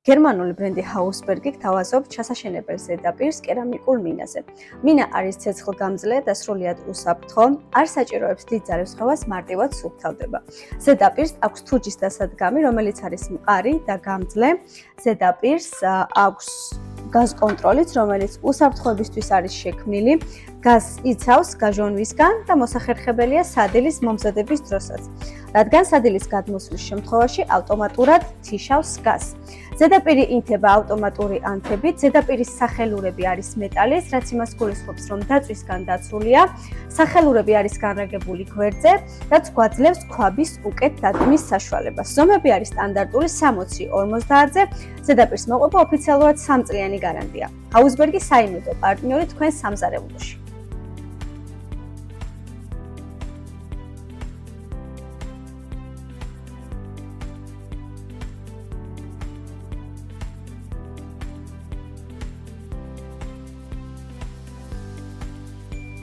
გერმანული ბრენდი Hausberg გთავაზობ ჩასაშენებელ ზედაპირს კერამიკულ მინაზე. მინა არის ცეცხლგამძლე და სრულიად უსაფრთხო, არ საჭიროებს დიდ ძალისხმევას, მარტივად სუფთავდება. ზედაპირს აქვს თუჯის დასადგამი, რომელიც არის მყარი და გამძლე. ზედაპირს აქვს გაზ კონტროლიც, რომელიც უსაფრთხოებისთვის არის შექმნილი. გაზს იცავს გაჟონვისგან და მოსახერხებელია სადილის მომზადების დროსაც. რადგან სადილის გადმოსვლის შემთხვევაში ავტომატურად თიშავს გაზს. ზედაპირი ინთება ავტომატური ანთებით, ზედაპირის სახელურები არის მეტალის, რაც იმას გულისხმობს, რომ დაწვისგან დაცულია. სახელურები არის განრაგებული გვერდზე, რაც გვაძლევს ქვაბის უკეთ დადგმის საშუალებას. ზომები არის სტანდარტული 60-50-ზე, ზედაპირს მოყვება ოფიციალურად 3 წლიანი გარანტია. Hausberg-ის საიმედო პარტნიორი თქვენს სამზარეულოში.